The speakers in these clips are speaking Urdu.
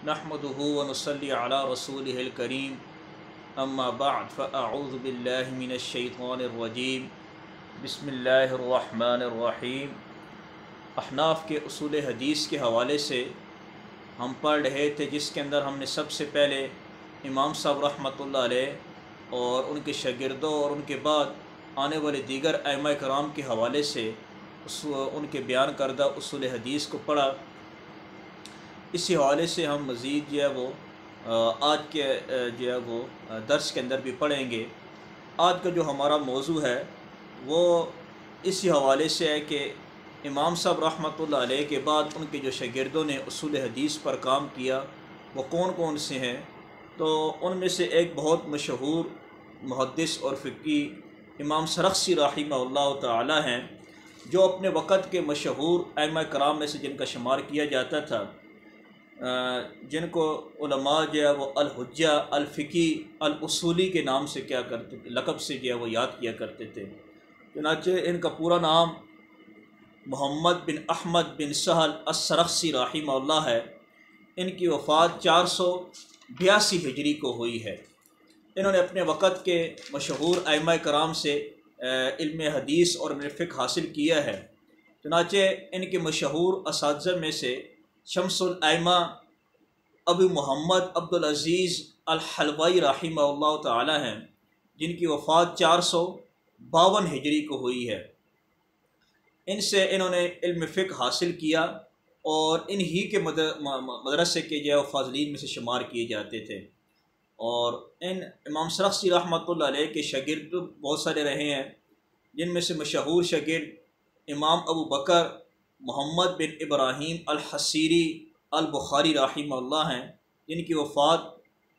نحمده ونصلي على رسوله الكريم اما بعد فاعوذ باللہ من الشیطان الرجیم بسم اللہ الرحمن الرحیم۔ احناف کے اصول حدیث کے حوالے سے ہم پڑھ رہے تھے، جس کے اندر ہم نے سب سے پہلے امام صاحب رحمۃ اللہ علیہ اور ان کے شاگردوں اور ان کے بعد آنے والے دیگر ائمہ کرام کے حوالے سے ان کے بیان کردہ اصول حدیث کو پڑھا۔ اسی حوالے سے ہم مزید آج کے درس کے اندر بھی پڑھیں گے۔ آج کا جو ہمارا موضوع ہے وہ اسی حوالے سے ہے کہ امام صاحب رحمۃ اللہ علیہ کے بعد ان کے جو شاگردوں نے اصول حدیث پر کام کیا وہ کون کون سے ہیں۔ تو ان میں سے ایک بہت مشہور محدث اور فقی امام سرخسی رحمہ اللہ تعالی ہیں، جو اپنے وقت کے مشہور ائمہ کرام میں سے جن کا شمار کیا جاتا تھا، جن کو علماء وہ الحجہ، الفقی، الاصولی کے نام سے کیا کرتے، لقب سے وہ یاد کیا کرتے تھے۔ چنانچہ ان کا پورا نام محمد بن احمد بن سہل السرخسی رحمہ اللہ ہے۔ ان کی وفات 482 ہجری کو ہوئی ہے۔ انہوں نے اپنے وقت کے مشہور ائمہ کرام سے علم حدیث اور علم فقہ حاصل کیا ہے۔ چنانچہ ان کے مشہور اساتذہ میں سے شمس الائمہ ابو محمد عبدالعزیز الحلوائی رحمہ اللہ تعالی ہیں، جن کی وفات 452 ہجری کو ہوئی ہے۔ ان سے انہوں نے علم فقہ حاصل کیا اور انہی کے مدرسے کے فاضلین میں سے شمار کیے جاتے تھے۔ اور ان امام سرخسی رحمۃ اللہ علیہ کے شاگرد بہت سارے رہے ہیں، جن میں سے مشہور شاگرد امام ابو بکر محمد بن ابراہیم الحصیری البخاری رحمہ اللہ ہیں، جن کی وفات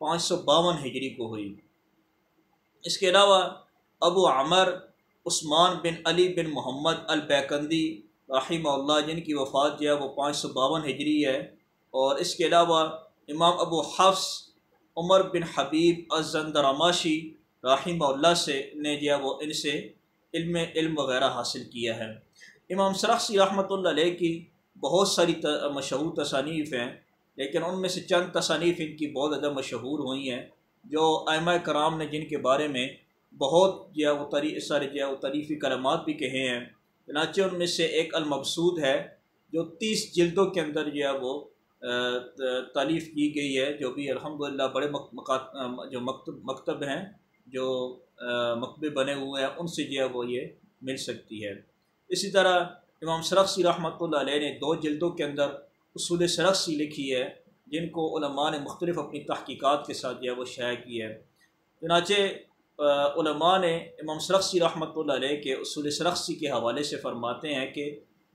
552 ہجری کو ہوئی۔ اس کے علاوہ ابو عمر عثمان بن علی بن محمد البیکندی رحمہ اللہ، جن کی وفات وہ 552 ہجری ہے۔ اور اس کے علاوہ امام ابو حفص عمر بن حبیب الزندرماشی رحمہ اللہ سے نے وہ ان سے علم وغیرہ حاصل کیا ہے۔ امام سرخسی رحمۃ اللہ علیہ کی بہت ساری مشہور تصانیف ہیں، لیکن ان میں سے چند تصانیف ان کی بہت زیادہ مشہور ہوئی ہیں، جو ائمہ کرام نے جن کے بارے میں بہت سارے تعریفی کلمات بھی کہے ہیں۔ چنانچہ ان میں سے ایک المبسوط ہے، جو 30 جلدوں کے اندر وہ تالیف کی گئی ہے، جو بھی الحمدللہ بڑے جو مکتب ہیں، جو مکتبے بنے ہوئے ہیں، ان سے یہ مل سکتی ہے۔ اسی طرح امام سرخسی رحمۃ اللہ علیہ نے 2 جلدوں کے اندر اصول سرخسی لکھی ہے، جن کو علماء نے مختلف اپنی تحقیقات کے ساتھ وہ شائع کی ہے۔ چنانچہ علماء نے امام سرخسی رحمۃ اللہ علیہ کے اصول سرخسی کے حوالے سے فرماتے ہیں کہ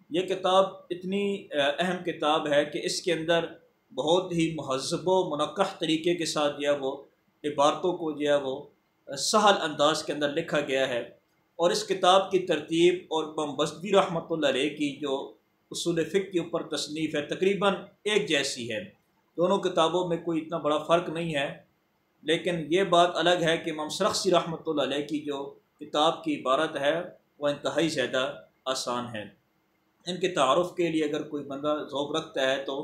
یہ کتاب اتنی اہم کتاب ہے کہ اس کے اندر بہت ہی مہذب و منقح طریقے کے ساتھ وہ عبارتوں کو وہ سہل انداز کے اندر لکھا گیا ہے۔ اور اس کتاب کی ترتیب اور امام بزدی رحمۃ اللہ علیہ کی جو اصول فقہ کے اوپر تصنیف ہے تقریباً ایک جیسی ہے۔ دونوں کتابوں میں کوئی اتنا بڑا فرق نہیں ہے، لیکن یہ بات الگ ہے کہ امام سرخسی رحمۃ اللہ علیہ کی جو کتاب کی عبارت ہے وہ انتہائی زیادہ آسان ہے۔ ان کے تعارف کے لیے اگر کوئی بندہ ذوق رکھتا ہے تو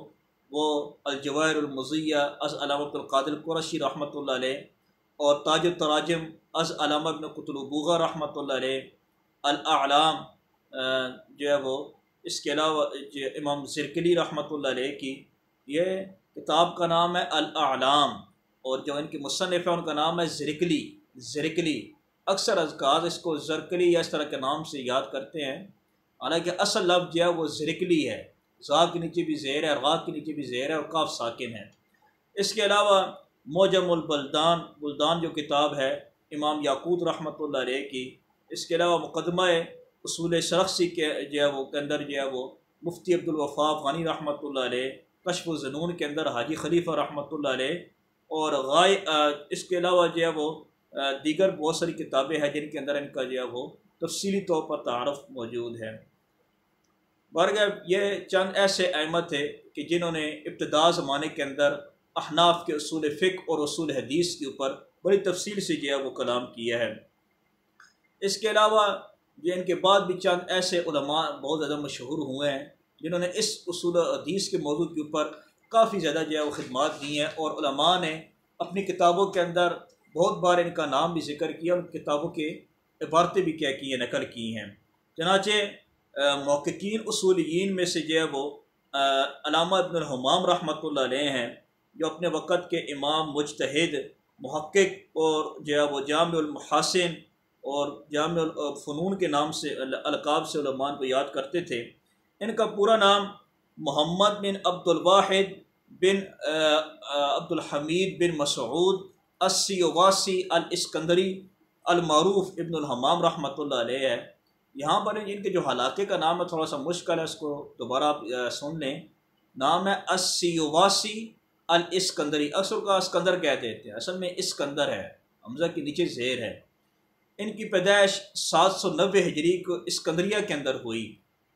وہ الجواہر المضیہ از علامۃ القادر قرشی رحمۃ اللہ علیہ اور تاج التراجم از علامہ ابن قطلبوغہ رحمۃ اللہ علیہ، الاعلام وہ اس کے علاوہ امام زرکلی رحمۃ اللہ علیہ کی یہ کتاب کا نام ہے الاعلام، اور جو ان کے مصنف ہیں ان کا نام ہے زرکلی۔ اکثر ازکار اس کو زرکلی یا اس طرح کے نام سے یاد کرتے ہیں، حالانکہ اصل لفظ وہ زرکلی ہے۔ زا کے نیچے بھی زیر ہے، را کے نیچے بھی زیر ہے، اور کاف ساکن ہے۔ اس کے علاوہ معجم بلدان جو کتاب ہے امام یاقوت رحمۃ اللہ علیہ کی، اس کے علاوہ مقدمہ اصول سرخسی کے اندر وہ مفتی عبدالوفا غنی رحمۃ اللہ علیہ، کشف الظنون کے اندر حاجی خلیفہ رحمۃ اللہ علیہ، اور اس کے علاوہ وہ دیگر بہت ساری کتابیں ہیں جن کے اندر ان کا وہ تفصیلی طور پر تعارف موجود ہے۔ بہرکیف یہ چند ایسے ائمہ تھے کہ جنہوں نے ابتداء زمانے کے اندر احناف کے اصول فقہ اور اصول حدیث کے اوپر بڑی تفصیل سے وہ کلام کیا ہے۔ اس کے علاوہ ان کے بعد بھی چند ایسے علماء بہت زیادہ مشہور ہوئے ہیں جنہوں نے اس اصول حدیث کے موضوع کے اوپر کافی زیادہ جو ہے وہ خدمات دی ہیں، اور علماء نے اپنی کتابوں کے اندر بہت بار ان کا نام بھی ذکر کیا، اور کتابوں کے عبارتیں بھی کیا کی ہیں، نقل کی ہیں۔ چنانچہ محققین اصولیین میں سے جو ہے وہ علامہ ابن الحمام رحمۃ اللہ علیہ ہیں، جو اپنے وقت کے امام، مجتہد، محقق، اور جو ہے وہ جامع المحاسن اور جامع الفنون کے نام سے القاب سے علماء کو یاد کرتے تھے۔ ان کا پورا نام محمد بن عبد الواحد بن عبد الحمید بن مسعود السیواسی الاسکندری المعروف ابن الحمام رحمۃ اللہ علیہ ہے۔ یہاں پر ان کے جو علاقے کا نام ہے تھوڑا سا مشکل ہے، اس کو دوبارہ آپ سن لیں۔ نام ہے السیواسی الاسکندری، اکثر کا اسکندر کہہ دیتے ہیں، اصل میں اسکندر ہے، حمزہ کے نیچے زیر ہے۔ ان کی پیدائش 790 ہجری کو اسکندریہ کے اندر ہوئی،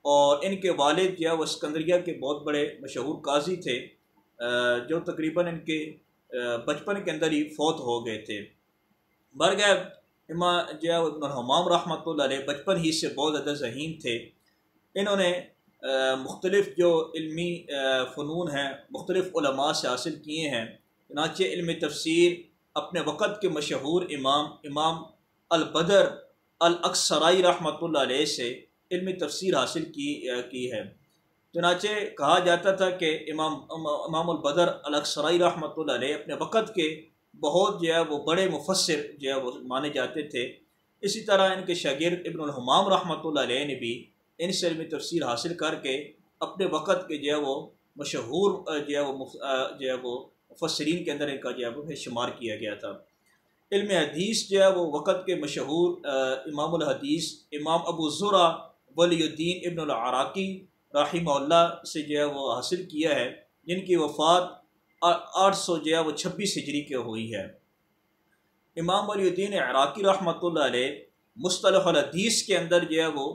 اور ان کے والد جو ہے وہ اسکندریہ کے بہت بڑے مشہور قاضی تھے، جو تقریباً ان کے بچپن کے اندر ہی فوت ہو گئے تھے۔ برگہ امام جو ہے ابن الحمام رحمۃ اللہ علیہ بچپن ہی سے بہت زیادہ ذہین تھے۔ انہوں نے مختلف جو علمی فنون ہیں مختلف علماء سے حاصل کیے ہیں۔ چنانچہ علم تفسیر اپنے وقت کے مشہور امام البدر الاکثرائی رحمۃ اللہ علیہ سے علم تفسیر حاصل کی ہے۔ چنانچہ کہا جاتا تھا کہ امام البدر الاکثرائی رحمۃ اللہ علیہ اپنے وقت کے بہت جو ہے وہ بڑے مفسر جو ہے وہ مانے جاتے تھے۔ اسی طرح ان کے شاگرد ابن الحمام رحمۃ اللہ علیہ نے بھی ان سے علم تفسیر حاصل کر کے اپنے وقت کے جو ہے وہ مشہور جو ہے وہ مفسرین کے اندر ان کا جو ہے وہ شمار کیا گیا تھا۔ علم حدیث جو ہے وہ وقت کے مشہور امام الحدیث امام ابو زرع ولی الدین ابن العراقی رحمہ اللہ سے جو ہے وہ حاصل کیا ہے، جن کی وفات 826 ہجری کے ہوئی ہے۔ امام ولی الدین عراقی رحمۃ اللہ علیہ مصطلح الحدیث کے اندر جو ہے وہ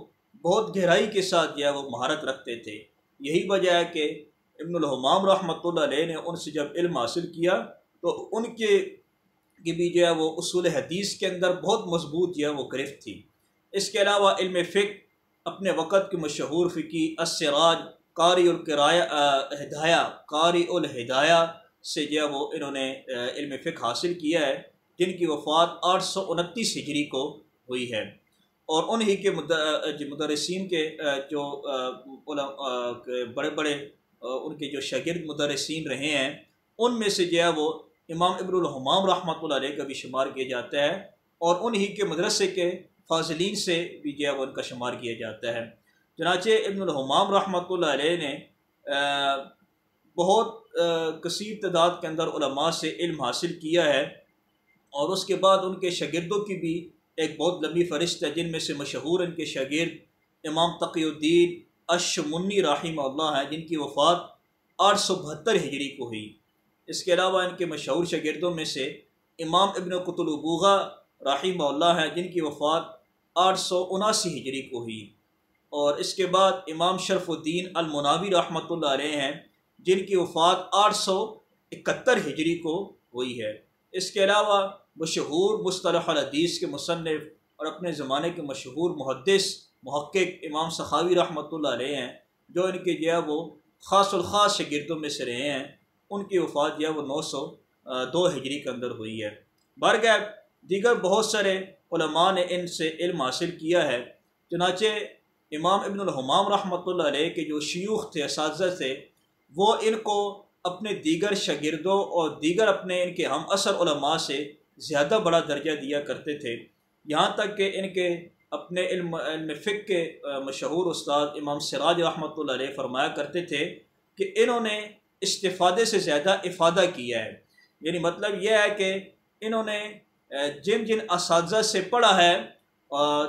بہت گہرائی کے ساتھ جو ہے وہ مہارت رکھتے تھے۔ یہی وجہ ہے کہ ابن الحمام رحمۃ اللہ علیہ نے ان سے جب علم حاصل کیا تو ان کی بھی جو ہے وہ اصول حدیث کے اندر بہت مضبوط جو ہے وہ گرفت تھی۔ اس کے علاوہ علم فقہ اپنے وقت کے مشہور فقی السراج قاری الہدایہ سے جو ہے وہ انہوں نے علم فقہ حاصل کیا ہے، جن کی وفات 829 ہجری کو ہوئی ہے۔ اور انہی کے مدرسین کے جو بڑے بڑے ان کے جو شاگرد مدرسین رہے ہیں، ان میں سے جو ہے وہ امام ابن الحمام رحمۃ اللہ علیہ کا بھی شمار کیا جاتا ہے، اور انہی کے مدرسے کے فاضلین سے بھی جو ہے وہ ان کا شمار کیا جاتا ہے۔ چنانچہ ابن الحمام رحمۃ اللہ علیہ نے بہت کثیر تعداد کے اندر علماء سے علم حاصل کیا ہے، اور اس کے بعد ان کے شاگردوں کی بھی ایک بہت لمبی فہرست ہے، جن میں سے مشہور ان کے شاگرد امام تقی الدین الشمنی رحمہ اللہ ہیں، جن کی وفات 872 ہجری کو ہوئی۔ اس کے علاوہ ان کے مشہور شاگردوں میں سے امام ابن قتلبوغہ رحمہ اللہ ہیں، جن کی وفات 879 ہجری کو ہوئی۔ اور اس کے بعد امام شرف الدین المناوی رحمۃ اللہ علیہ ہیں، جن کی وفات 871 ہجری کو ہوئی ہے۔ اس کے علاوہ مشہور مصطلح الحدیث کے مصنف اور اپنے زمانے کے مشہور محدث محقق امام سخاوی رحمۃ اللہ علیہ ہیں، جو ان کے جو ہے وہ خاص الخاص شاگردوں میں سے رہے ہیں۔ ان کی وفات جو ہے وہ 902 ہجری کے اندر ہوئی ہے۔ برگہ دیگر بہت سارے علماء نے ان سے علم حاصل کیا ہے۔ چنانچہ امام ابن الحمام رحمۃ اللہ علیہ کے جو شیوخ تھے، اساتذہ تھے، وہ ان کو اپنے دیگر شاگردوں اور دیگر اپنے ان کے ہم عصر علماء سے زیادہ بڑا درجہ دیا کرتے تھے، یہاں تک کہ ان کے اپنے علم فقہ کے مشہور استاد امام سراج رحمۃ اللہ علیہ فرمایا کرتے تھے کہ انہوں نے استفادے سے زیادہ افادہ کیا ہے۔ یعنی مطلب یہ ہے کہ انہوں نے جن جن اساتذہ سے پڑھا ہے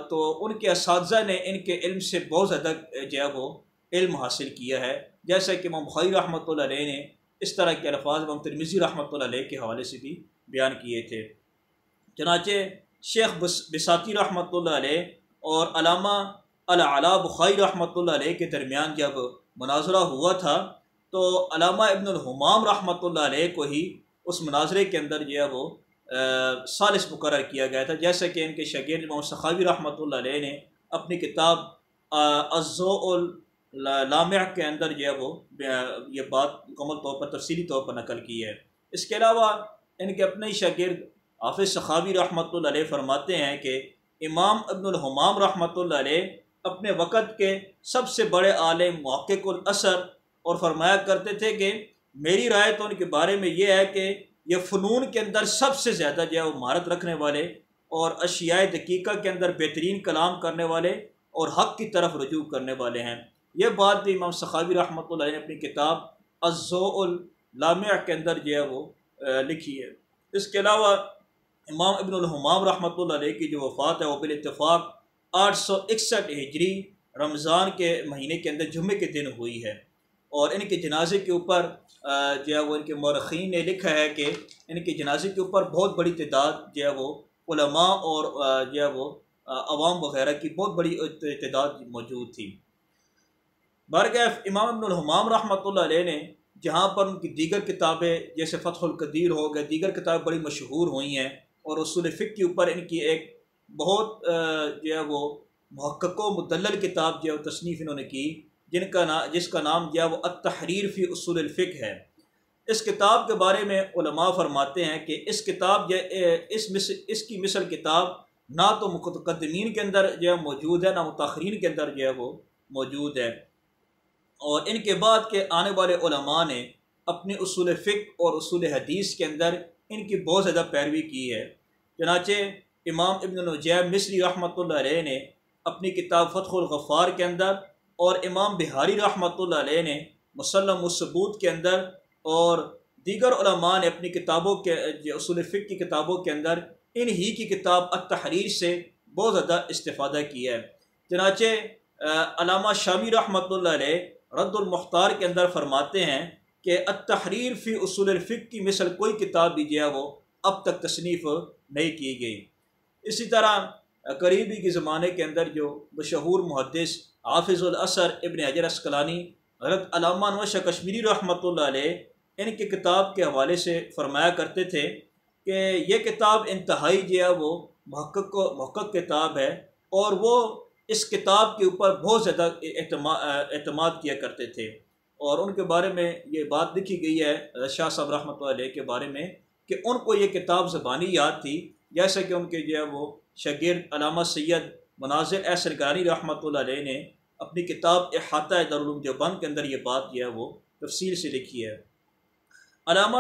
تو ان کے اساتذہ نے ان کے علم سے بہت زیادہ جو ہے وہ علم حاصل کیا ہے، جیسا کہ امام بخاری رحمۃ اللہ علیہ نے اس طرح کے الفاظ امام ترمذی رحمۃ اللہ علیہ کے حوالے سے بھی بیان کیے تھے۔ چنانچہ شیخ بساطی رحمۃ اللہ علیہ اور علامہ العلا بخاری رحمۃ اللہ علیہ کے درمیان جب مناظرہ ہوا تھا تو علامہ ابن الحمام رحمۃ اللہ علیہ کو ہی اس مناظرے کے اندر جو ہے وہ ثالث مقرر کیا گیا تھا، جیسا کہ ان کے شاگرد امام سخاوی رحمۃ اللہ علیہ نے اپنی کتاب الضوء لامع کے اندر جو ہے وہ یہ بات مکمل طور پر تفصیلی طور پر نقل کی ہے۔ اس کے علاوہ ان کے اپنے ہی شاگرد حافظ سخاوی رحمۃ اللہ علیہ فرماتے ہیں کہ امام ابن الحمام رحمۃ اللہ علیہ اپنے وقت کے سب سے بڑے عالم محقق الاثر اور فرمایا کرتے تھے کہ میری رائے تو ان کے بارے میں یہ ہے کہ یہ فنون کے اندر سب سے زیادہ جو ہے وہ مہارت رکھنے والے اور اشیاء دقیقہ کے اندر بہترین کلام کرنے والے اور حق کی طرف رجوع کرنے والے ہیں۔ یہ بات بھی امام سخاوی رحمۃ اللہ علیہ نے اپنی کتاب الضوء اللامع کے اندر جو ہے وہ لکھی ہے۔ اس کے علاوہ امام ابن الحمام رحمۃ اللہ علیہ کی جو وفات ہے وہ بالاتفاق 861 ہجری رمضان کے مہینے کے اندر جمعے کے دن ہوئی ہے، اور ان کے جنازے کے اوپر جو ہے وہ ان کے مورخین نے لکھا ہے کہ ان کے جنازے کے اوپر بہت بڑی تعداد جو ہے وہ علماء اور جو ہے وہ عوام وغیرہ کی بہت بڑی تعداد موجود تھی۔ بارگاہ امام ابن الحمام رحمۃ اللہ علیہ نے جہاں پر ان کی دیگر کتابیں جیسے فتح القدیر ہو گئے، دیگر کتابیں بڑی مشہور ہوئی ہیں، اور اصول فقہ کے اوپر ان کی ایک بہت جو ہے وہ محقق و مدلل کتاب جو ہے وہ تصنیف انہوں نے کی، جس کا نام جو ہے وہ التحریر فی اصول الفقہ ہے۔ اس کتاب کے بارے میں علماء فرماتے ہیں کہ اس کتاب اس کی مثل کتاب نہ تو متقدمین کے اندر جو ہے موجود ہے، نہ متاخرین کے اندر جو ہے وہ موجود ہے، اور ان کے بعد کے آنے والے علماء نے اپنے اصول فقہ اور اصول حدیث کے اندر ان کی بہت زیادہ پیروی کی ہے۔ چنانچہ امام ابن نجیم مصری رحمۃ اللہ علیہ نے اپنی کتاب فتح الغفار کے اندر، اور امام بہاری رحمۃ اللہ علیہ نے مسلم الثبوت کے اندر، اور دیگر علماء نے اپنی کتابوں کے اصول فقہ کی کتابوں کے اندر انہی کی کتاب التحریر سے بہت زیادہ استفادہ کیا ہے۔ چنانچہ علامہ شامی رحمۃ اللہ علیہ رد المختار کے اندر فرماتے ہیں کہ التحریر فی اصول الفقہ کی مثل کوئی کتاب بھی جو ہے وہ اب تک تصنیف نہیں کی گئی۔ اسی طرح قریبی کے زمانے کے اندر جو مشہور محدث حافظ الاثر ابن حجر عسقلانی حضرت علامہ انور شاہ کشمیری رحمۃ اللہ علیہ ان کی کتاب کے حوالے سے فرمایا کرتے تھے کہ یہ کتاب انتہائی جو ہے وہ محقق کتاب ہے، اور وہ اس کتاب کے اوپر بہت زیادہ اعتماد کیا کرتے تھے، اور ان کے بارے میں یہ بات لکھی گئی ہے شاہ صاحب رحمۃ اللہ علیہ کے بارے میں کہ ان کو یہ کتاب زبانی یاد تھی، جیسے کہ ان کے جو ہے وہ شاگرد علامہ سید مناظر احسن گانی رحمۃ اللہ علیہ نے اپنی کتاب احاطہ دارالعلوم دیوبند کے اندر یہ بات جو ہے وہ تفصیل سے لکھی ہے۔ علامہ